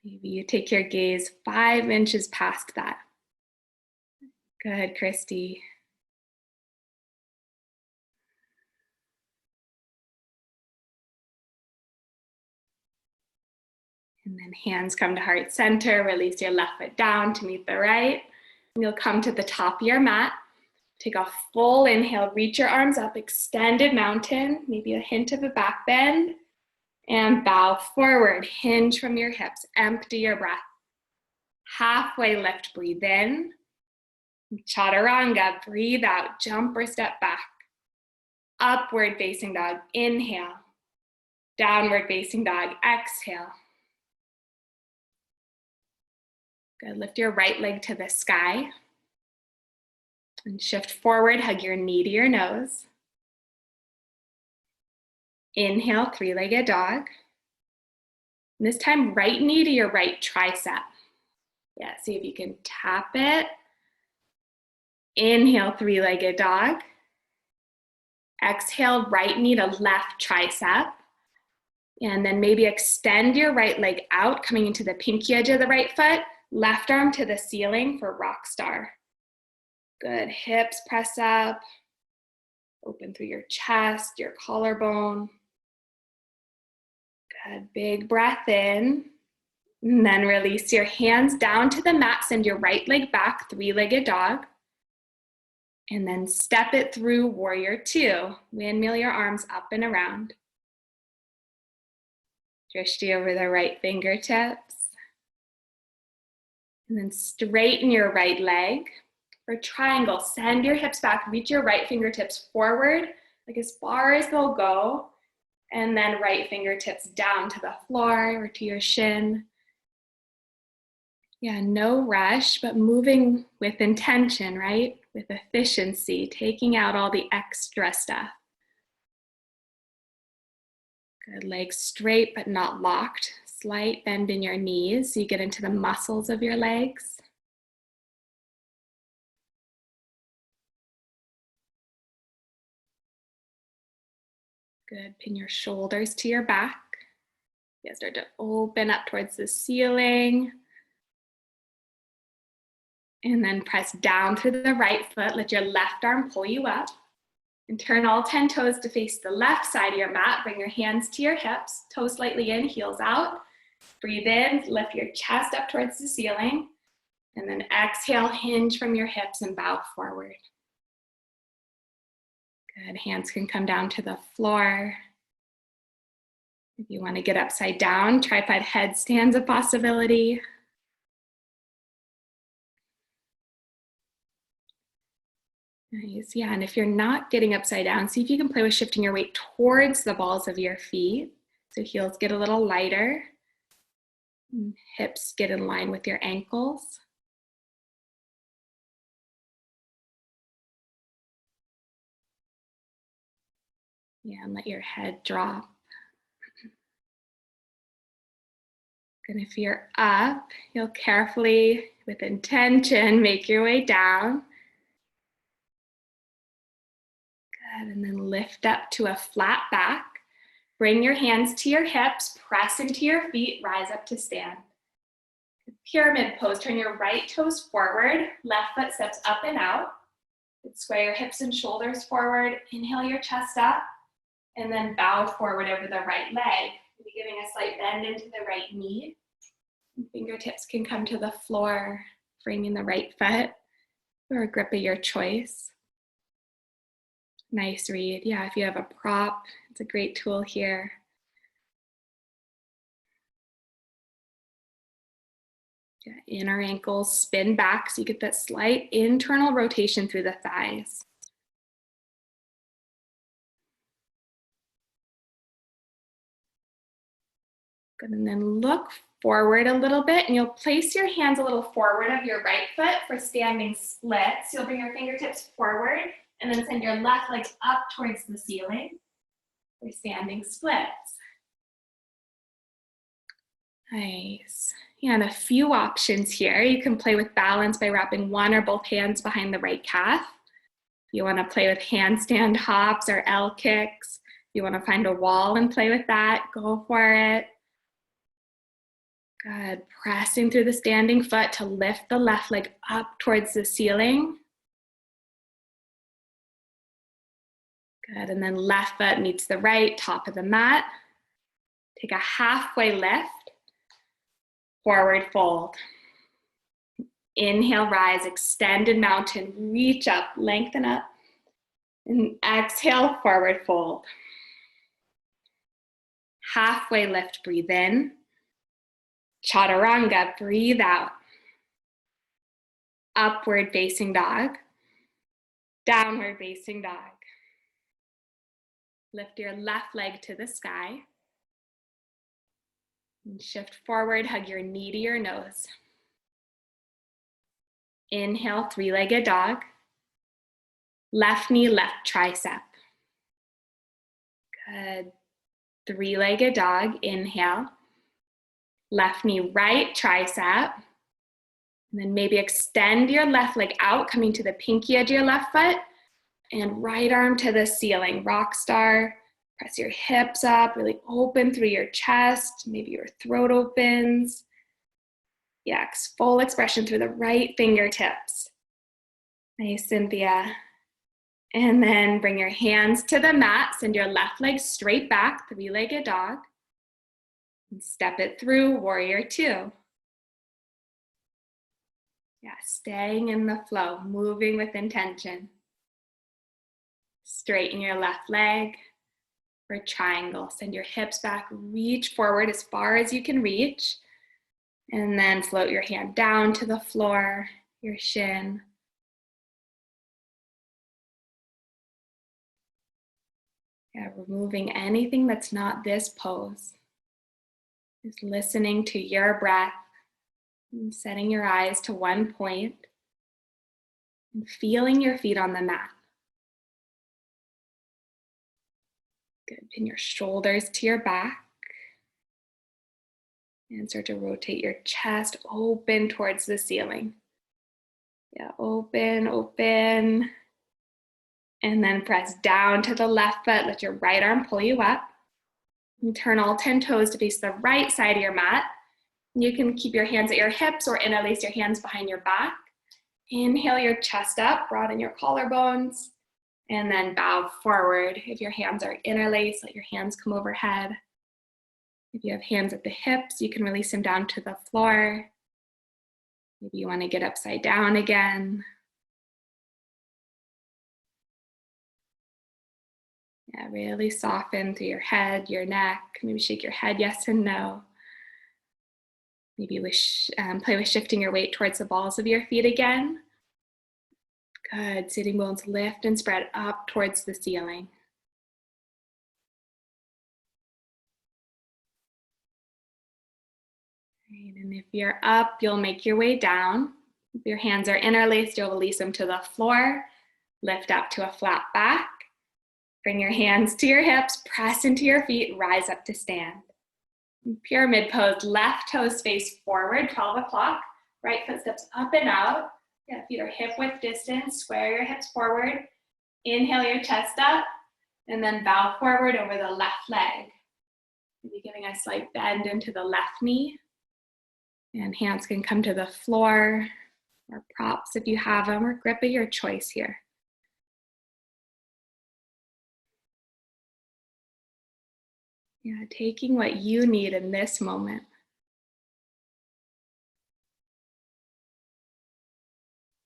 Maybe you take your gaze 5 inches past that. Good, Christy. And then hands come to heart center, release your left foot down to meet the right. And you'll come to the top of your mat. Take a full inhale, reach your arms up, extended mountain, maybe a hint of a back bend. And bow forward, hinge from your hips, empty your breath. Halfway lift, breathe in. Chaturanga, breathe out, jump or step back. Upward facing dog, inhale. Downward facing dog, exhale. Good, lift your right leg to the sky. And shift forward, hug your knee to your nose. Inhale, three-legged dog. And this time, right knee to your right tricep. Yeah, see if you can tap it. Inhale, three-legged dog. Exhale, right knee to left tricep. And then maybe extend your right leg out, coming into the pinky edge of the right foot. Left arm to the ceiling for rock star. Good, hips press up. Open through your chest, your collarbone. Good, big breath in. And then release your hands down to the mat, send your right leg back, three-legged dog. And then step it through warrior two. Windmill your arms up and around. Drishti over the right fingertips. And then straighten your right leg. For triangle, send your hips back, reach your right fingertips forward, like as far as they'll go. And then right fingertips down to the floor or to your shin. Yeah, no rush, but moving with intention, right? With efficiency, taking out all the extra stuff. Good, legs straight but not locked. Slight bend in your knees so you get into the muscles of your legs. Good, pin your shoulders to your back. You start to open up towards the ceiling. And then press down through the right foot. Let your left arm pull you up. And turn all 10 toes to face the left side of your mat. Bring your hands to your hips, toes slightly in, heels out. Breathe in, lift your chest up towards the ceiling. And then exhale, hinge from your hips and bow forward. Good, hands can come down to the floor. If you want to get upside down, tripod headstand's a possibility. Nice, yeah, and if you're not getting upside down, see if you can play with shifting your weight towards the balls of your feet. So heels get a little lighter. And hips get in line with your ankles. Yeah, and let your head drop. And if you're up, you'll carefully, with intention, make your way down. Good, and then lift up to a flat back. Bring your hands to your hips, press into your feet, rise up to stand. Pyramid pose, turn your right toes forward, left foot steps up and out. Square your hips and shoulders forward, inhale your chest up, and then bow forward over the right leg. Maybe giving a slight bend into the right knee. Fingertips can come to the floor, framing the right foot, or a grip of your choice. Nice read. Yeah, if you have a prop, it's a great tool here. Yeah, inner ankles spin back so you get that slight internal rotation through the thighs. Good, and then look forward a little bit, and you'll place your hands a little forward of your right foot for standing splits. You'll bring your fingertips forward, and then send your left leg up towards the ceiling for standing splits. Nice. Yeah, and a few options here. You can play with balance by wrapping one or both hands behind the right calf. You want to play with handstand hops or L kicks. You want to find a wall and play with that, go for it. Good, pressing through the standing foot to lift the left leg up towards the ceiling. Good, and then left foot meets the right, top of the mat. Take a halfway lift, forward fold. Inhale, rise, extended mountain, reach up, lengthen up. And exhale, forward fold. Halfway lift, breathe in. Chaturanga, breathe out. Upward facing dog. Downward facing dog. Lift your left leg to the sky. And shift forward, hug your knee to your nose. Inhale, three-legged dog. Left knee, left tricep. Good. Three-legged dog, inhale. Left knee, right tricep. And then maybe extend your left leg out, coming to the pinky edge of your left foot. And right arm to the ceiling, rock star. Press your hips up, really open through your chest. Maybe your throat opens. Yeah, full expression through the right fingertips. Nice, Cynthia. And then bring your hands to the mat. Send your left leg straight back, three-legged dog. And step it through, warrior two. Yeah, staying in the flow, moving with intention. Straighten your left leg. for triangle. Send your hips back, reach forward as far as you can reach, and then float your hand down to the floor, your shin. Yeah, removing anything that's not this pose. Just listening to your breath and setting your eyes to one point and feeling your feet on the mat. Good. Pin your shoulders to your back and start to rotate your chest open towards the ceiling. Yeah, open, open. And then press down to the left foot. Let your right arm pull you up. And turn all 10 toes to face the right side of your mat. You can keep your hands at your hips or interlace your hands behind your back. Inhale your chest up, broaden your collarbones, and then bow forward. If your hands are interlaced, let your hands come overhead. If you have hands at the hips, you can release them down to the floor. Maybe you want to get upside down again. Yeah, really soften through your head, your neck. Maybe shake your head yes and no. Maybe play with shifting your weight towards the balls of your feet again. Good. Sitting bones lift and spread up towards the ceiling. Right, and if you're up, you'll make your way down. If your hands are interlaced, you'll release them to the floor. Lift up to a flat back. Bring your hands to your hips, press into your feet, rise up to stand. Pyramid pose, left toes face forward, 12 o'clock. Right foot steps up and out. Yeah, feet are hip width distance, square your hips forward. Inhale your chest up, and then bow forward over the left leg. Maybe giving a slight bend into the left knee. And hands can come to the floor, or props if you have them, or grip of your choice here. Yeah, taking what you need in this moment.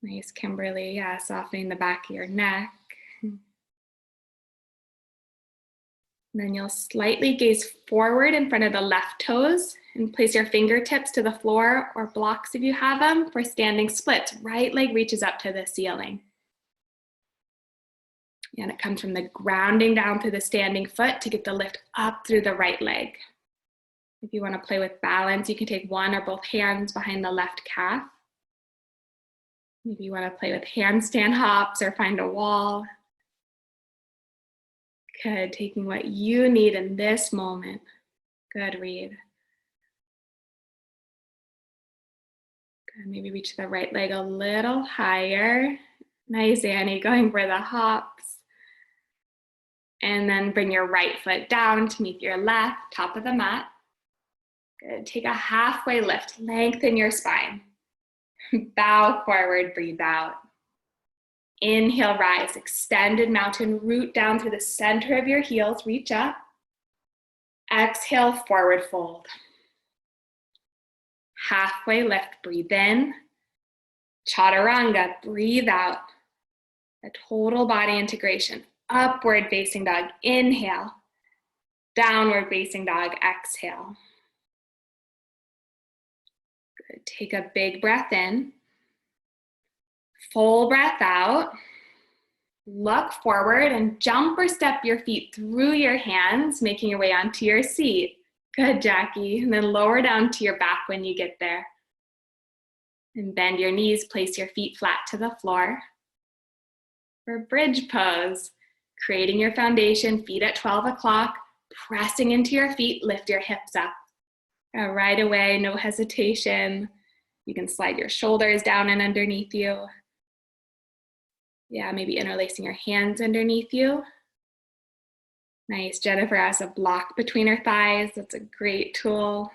Nice, Kimberly. Yeah, softening the back of your neck. Then you'll slightly gaze forward in front of the left toes and place your fingertips to the floor or blocks if you have them for standing splits. Right leg reaches up to the ceiling. And it comes from the grounding down through the standing foot to get the lift up through the right leg. If you want to play with balance, you can take one or both hands behind the left calf. Maybe you want to play with handstand hops or find a wall. Good, taking what you need in this moment. Good, Reed. Good, maybe reach the right leg a little higher. Nice, Annie, going for the hops. And then bring your right foot down to meet your left, top of the mat. Good, take a halfway lift, lengthen your spine. Bow forward, breathe out. Inhale, rise, extended mountain, root down through the center of your heels, reach up. Exhale, forward fold. Halfway lift, breathe in. Chaturanga, breathe out. A total body integration. Upward facing dog, inhale. Downward facing dog, exhale. Good, take a big breath in. Full breath out. Look forward and jump or step your feet through your hands, making your way onto your seat. Good, Jackie. And then lower down to your back when you get there. And bend your knees, place your feet flat to the floor. For bridge pose, creating your foundation, feet at 12 o'clock, pressing into your feet, lift your hips up. Right away, no hesitation. You can slide your shoulders down and underneath you. Yeah, maybe interlacing your hands underneath you. Nice, Jennifer has a block between her thighs. That's a great tool.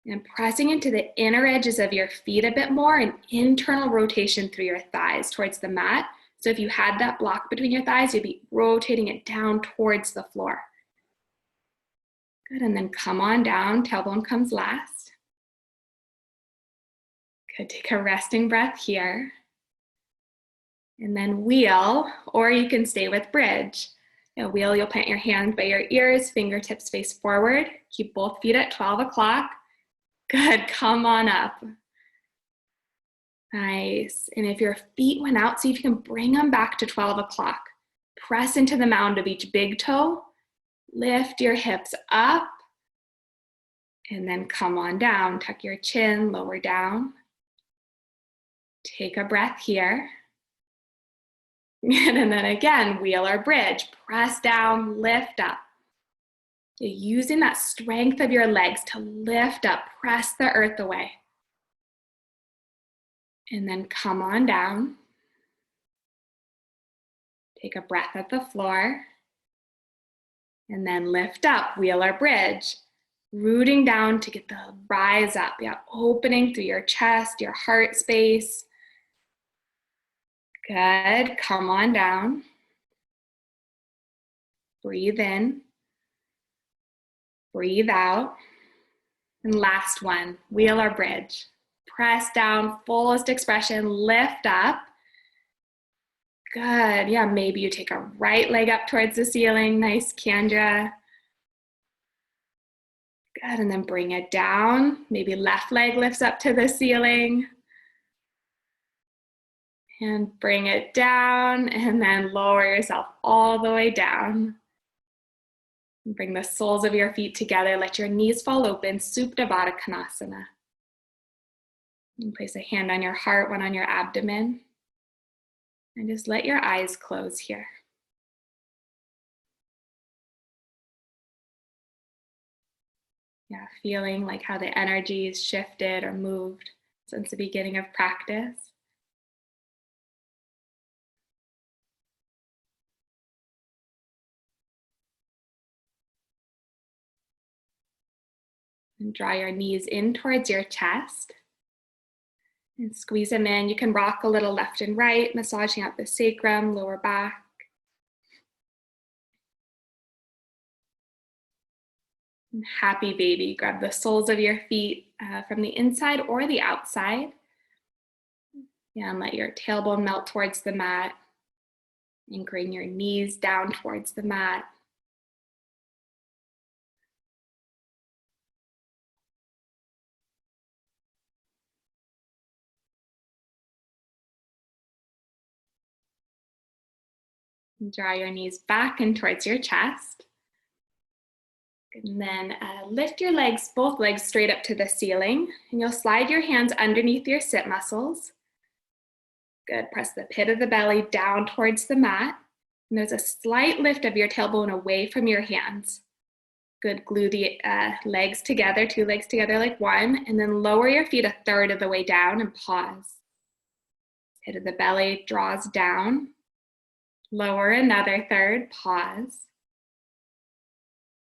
And pressing into the inner edges of your feet a bit more, an internal rotation through your thighs towards the mat. So if you had that block between your thighs, you'd be rotating it down towards the floor. Good, and then come on down, tailbone comes last. Good, take a resting breath here. And then wheel, or you can stay with bridge. A wheel, you'll plant your hand by your ears, fingertips face forward. Keep both feet at 12 o'clock. Good, come on up. Nice, and if your feet went out, see if you can bring them back to 12 o'clock. Press into the mound of each big toe. Lift your hips up. And then come on down. Tuck your chin, lower down. Take a breath here. And then again, wheel or bridge. Press down, lift up. You're using that strength of your legs to lift up, press the earth away. And then come on down. Take a breath at the floor. And then lift up, wheel or bridge. Rooting down to get the rise up. Yeah, opening through your chest, your heart space. Good, come on down. Breathe in. Breathe out. And last one, wheel or bridge. Press down, fullest expression, lift up. Good, yeah, maybe you take a right leg up towards the ceiling. Nice, Kendra. Good, and then bring it down. Maybe left leg lifts up to the ceiling. And bring it down, and then lower yourself all the way down. Bring the soles of your feet together. Let your knees fall open. Supta Baddha Konasana. And place a hand on your heart, one on your abdomen. And just let your eyes close here. Yeah, feeling like how the energy's shifted or moved since the beginning of practice. And draw your knees in towards your chest. And squeeze them in. You can rock a little left and right, massaging out the sacrum, lower back. And happy baby. Grab the soles of your feet from the inside or the outside. Yeah, and let your tailbone melt towards the mat. Anchoring your knees down towards the mat. And draw your knees back and towards your chest. And then lift your legs, both legs straight up to the ceiling. And you'll slide your hands underneath your sit muscles. Good, press the pit of the belly down towards the mat. And there's a slight lift of your tailbone away from your hands. Good, glue the legs together, two legs together like one. And then lower your feet a third of the way down and pause. Pit of the belly draws down. Lower another third, pause.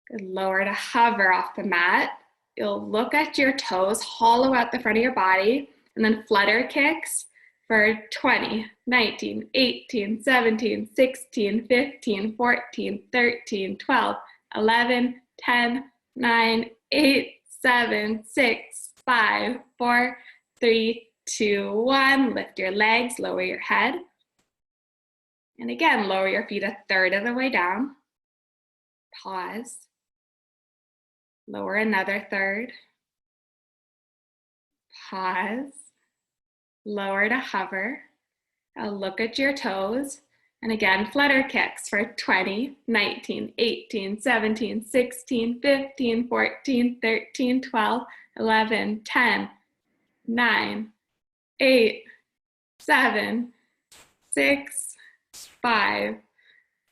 Good, lower to hover off the mat. You'll look at your toes, hollow out the front of your body, and then flutter kicks for 20, 19, 18, 17, 16, 15, 14, 13, 12, 11, 10, 9, 8, 7, 6, 5, 4, 3, 2, 1. Lift your legs, lower your head. And again, lower your feet a third of the way down. Pause. Lower another third. Pause. Lower to hover. Look at your toes. And again, flutter kicks for 20, 19, 18, 17, 16, 15, 14, 13, 12, 11, 10, 9, 8, 7, 6, 5,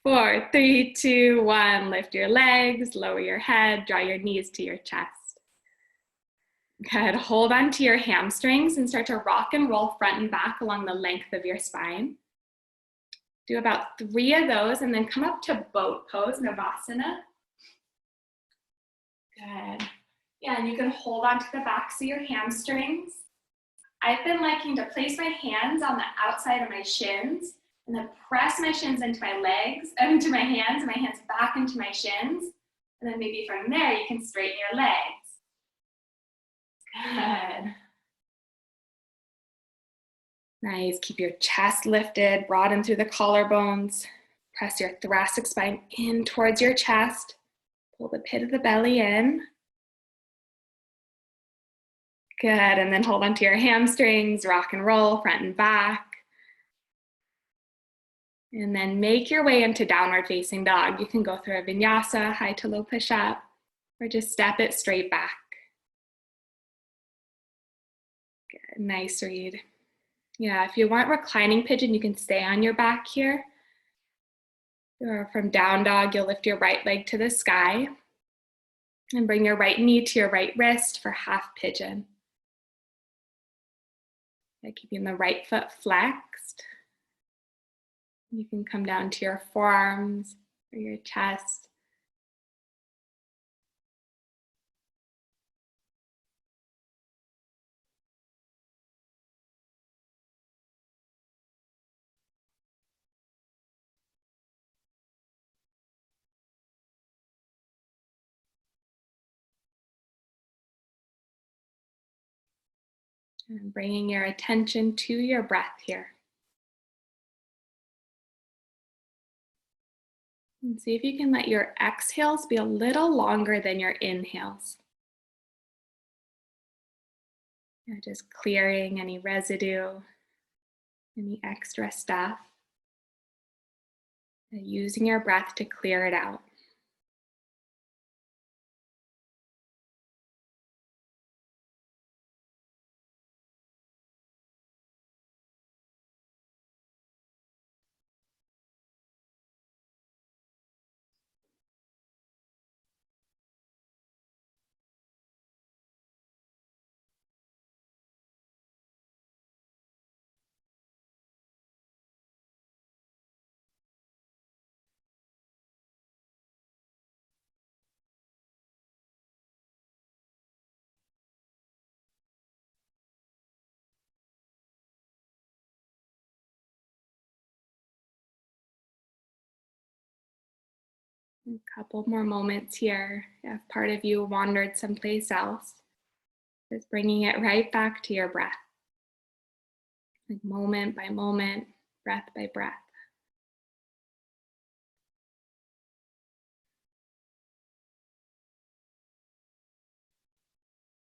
4, 3, 2, 1. Lift your legs, lower your head, draw your knees to your chest. Good, hold on to your hamstrings and start to rock and roll front and back along the length of your spine. Do about 3 of those and then come up to boat pose, Navasana. Good. Yeah, and you can hold on to the backs of your hamstrings. I've been liking to place my hands on the outside of my shins and then press my shins into my legs, into my hands, and my hands back into my shins. And then maybe from there, you can straighten your legs. Good. Nice, keep your chest lifted, broaden through the collarbones. Press your thoracic spine in towards your chest. Pull the pit of the belly in. Good, and then hold onto your hamstrings, rock and roll, front and back. And then make your way into downward facing dog. You can go through a vinyasa, high to low push-up, or just step it straight back. Good, nice read. Yeah, if you want reclining pigeon, you can stay on your back here. Or from down dog, you'll lift your right leg to the sky and bring your right knee to your right wrist for half pigeon. Keeping the right foot flexed. You can come down to your forearms or your chest. And bringing your attention to your breath here. And see if you can let your exhales be a little longer than your inhales. Just clearing any residue, any extra stuff. Using your breath to clear it out. A couple more moments here. If part of you wandered someplace else, just bringing it right back to your breath. Like moment by moment, breath by breath.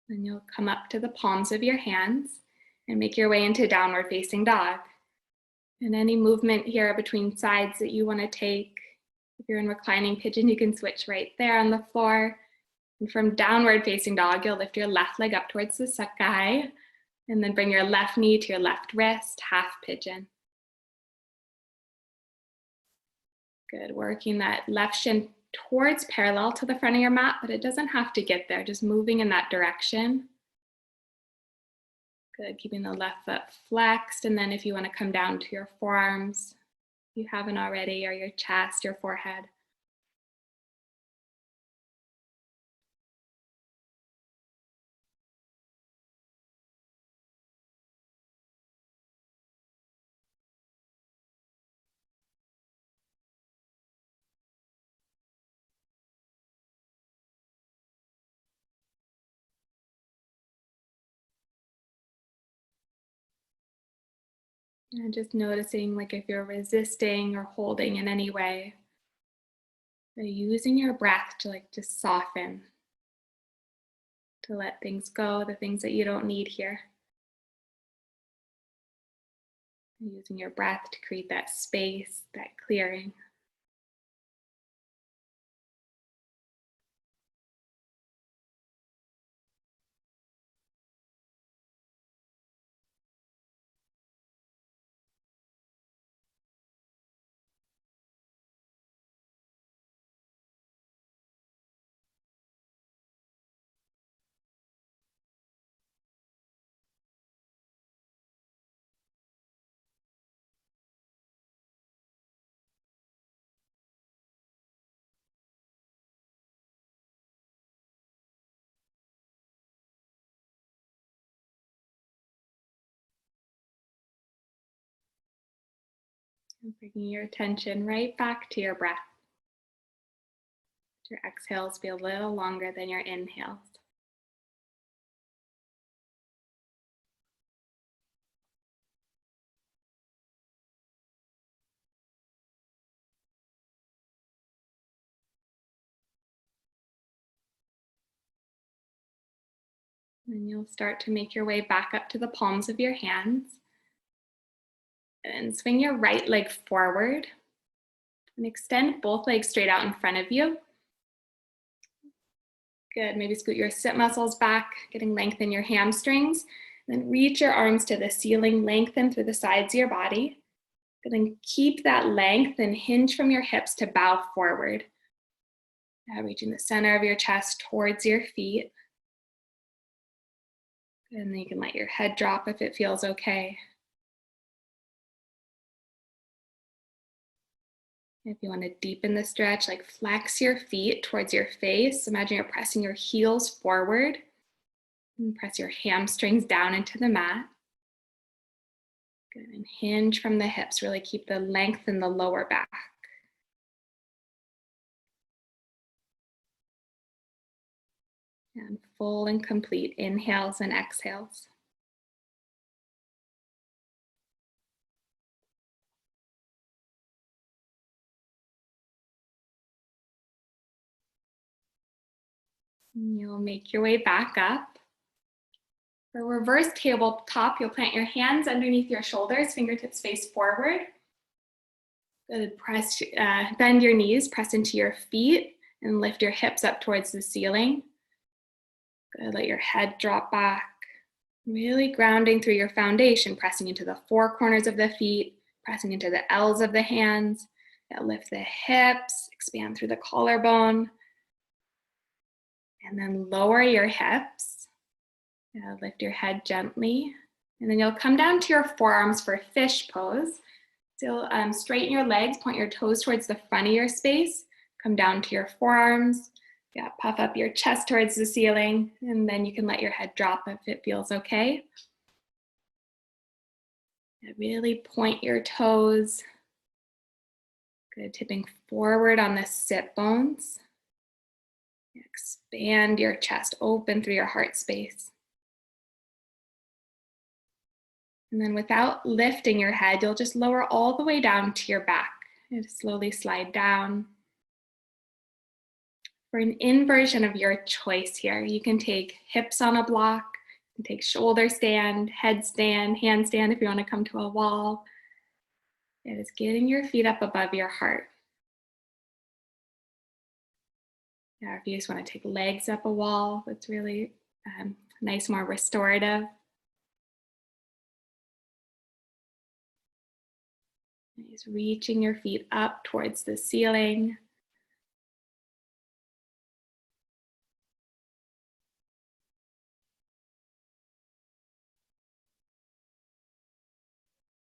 Then you'll come up to the palms of your hands and make your way into downward facing dog. And any movement here between sides that you want to take, if you're in reclining pigeon, you can switch right there on the floor. And from downward facing dog, you'll lift your left leg up towards the sky and then bring your left knee to your left wrist, half pigeon. Good, working that left shin towards parallel to the front of your mat, but it doesn't have to get there, just moving in that direction. Good, keeping the left foot flexed, and then if you want to come down to your forearms, if you haven't already, or your chest, your forehead. And just noticing like if you're resisting or holding in any way, using your breath to like just soften, to let things go, the things that you don't need here. Using your breath to create that space, that clearing. And bringing your attention right back to your breath. Let your exhales be a little longer than your inhales. And you'll start to make your way back up to the palms of your hands. And swing your right leg forward. And extend both legs straight out in front of you. Good, maybe scoot your sit muscles back, getting length in your hamstrings. Then reach your arms to the ceiling, lengthen through the sides of your body. Then keep that length and hinge from your hips to bow forward. Now reaching the center of your chest towards your feet. And then you can let your head drop if it feels okay. If you want to deepen the stretch, like flex your feet towards your face. Imagine you're pressing your heels forward. And press your hamstrings down into the mat. Good, and hinge from the hips. Really keep the length in the lower back. And full and complete inhales and exhales. And you'll make your way back up. For reverse tabletop, you'll plant your hands underneath your shoulders, fingertips face forward. Good, bend your knees, press into your feet, and lift your hips up towards the ceiling. Good, let your head drop back. Really grounding through your foundation, pressing into the four corners of the feet, pressing into the L's of the hands. Lift the hips, expand through the collarbone. And then lower your hips. Lift your head gently. And then you'll come down to your forearms for fish pose. So straighten your legs, point your toes towards the front of your space. Come down to your forearms. Puff up your chest towards the ceiling. And then you can let your head drop if it feels okay. Really point your toes. Good, tipping forward on the sit bones. Expand your chest, open through your heart space. And then without lifting your head, you'll just lower all the way down to your back. And slowly slide down. For an inversion of your choice here, you can take hips on a block, you can take shoulder stand, head stand, handstand if you want to come to a wall. It is getting your feet up above your heart. If you just want to take legs up a wall, that's really nice, more restorative. Just reaching your feet up towards the ceiling.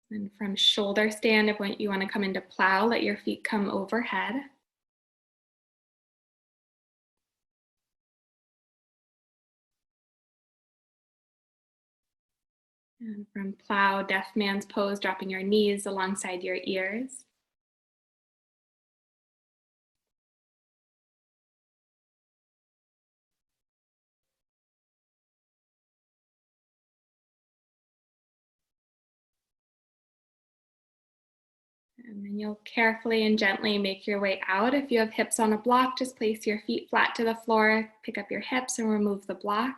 And from shoulder stand, if you want to come into plow, let your feet come overhead. And from plow, deaf man's pose, dropping your knees alongside your ears. And then you'll carefully and gently make your way out. If you have hips on a block, just place your feet flat to the floor, pick up your hips and remove the block.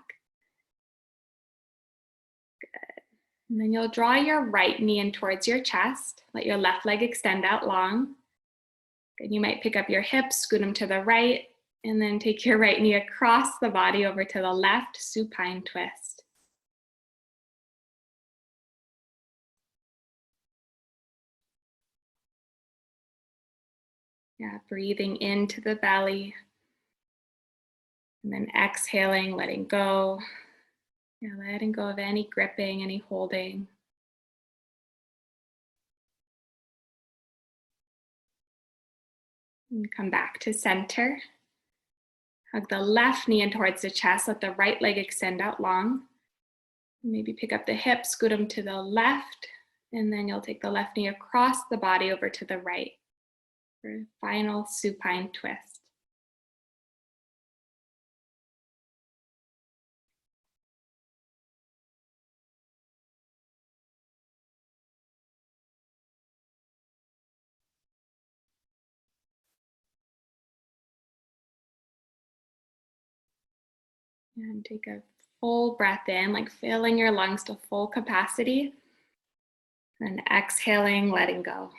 Good. And then you'll draw your right knee in towards your chest. Let your left leg extend out long. Good. You might pick up your hips, scoot them to the right, and then take your right knee across the body over to the left, supine twist. Breathing into the belly. And then exhaling, letting go. Letting go of any gripping, any holding. And come back to center. Hug the left knee in towards the chest. Let the right leg extend out long. Maybe pick up the hips, scoot them to the left. And then you'll take the left knee across the body over to the right for a final supine twist. And take a full breath in, like filling your lungs to full capacity. And exhaling, letting go.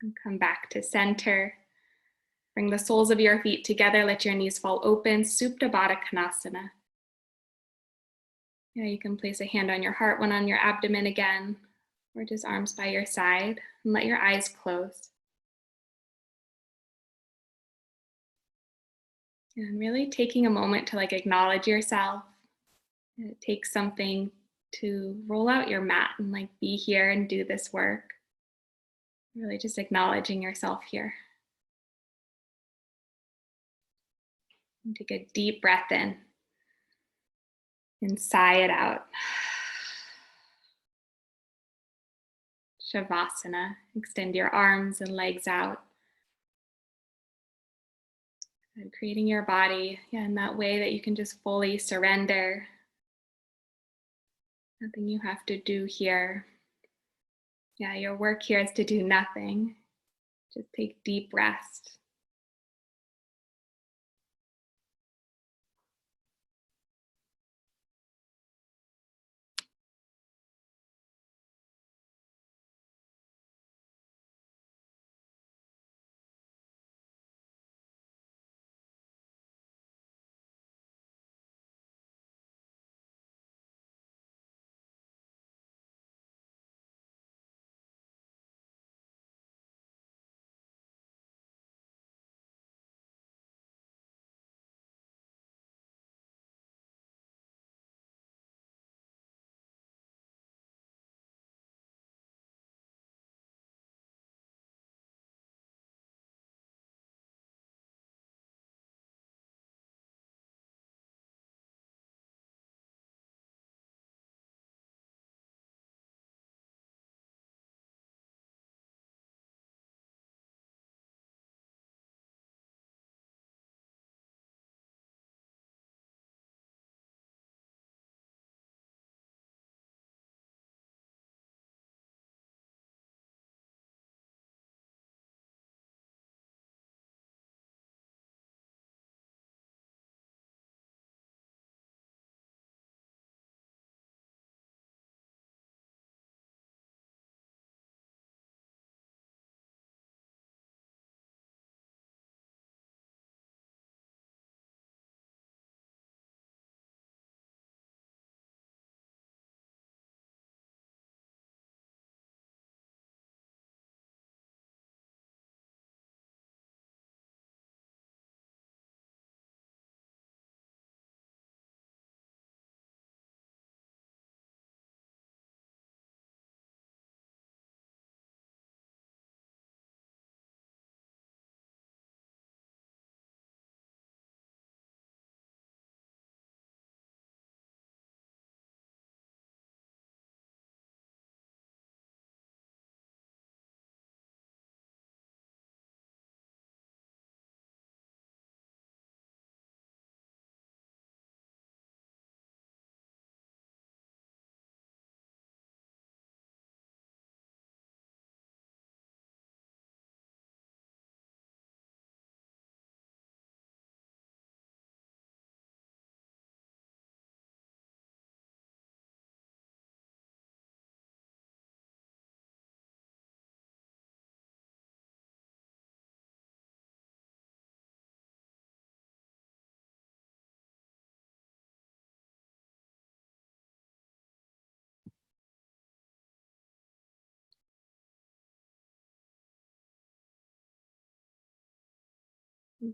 And come back to center. Bring the soles of your feet together. Let your knees fall open. Supta Baddha Konasana. Yeah, you can place a hand on your heart, one on your abdomen again, or just arms by your side, and let your eyes close. And really taking a moment to acknowledge yourself. It takes something to roll out your mat and be here and do this work. Really just acknowledging yourself here. And take a deep breath in and sigh it out. Shavasana. Extend your arms and legs out. And creating your body in that way that you can just fully surrender. Nothing you have to do here. Yeah, your work here is to do nothing. Just take deep rest.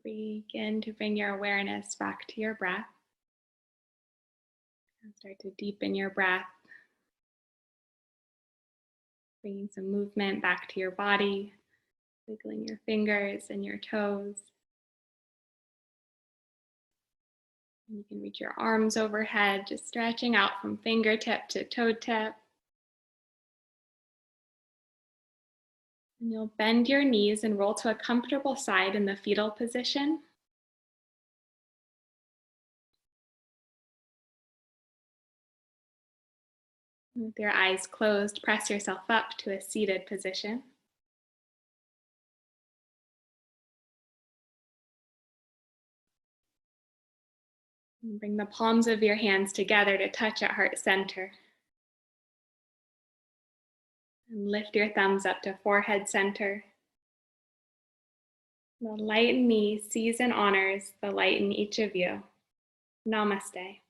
Begin to bring your awareness back to your breath. And start to deepen your breath. Bringing some movement back to your body. Wiggling your fingers and your toes. And you can reach your arms overhead, just stretching out from fingertip to toe tip. And you'll bend your knees and roll to a comfortable side in the fetal position. With your eyes closed, press yourself up to a seated position. And bring the palms of your hands together to touch at heart center. And lift your thumbs up to forehead center. The light in me sees and honors the light in each of you. Namaste.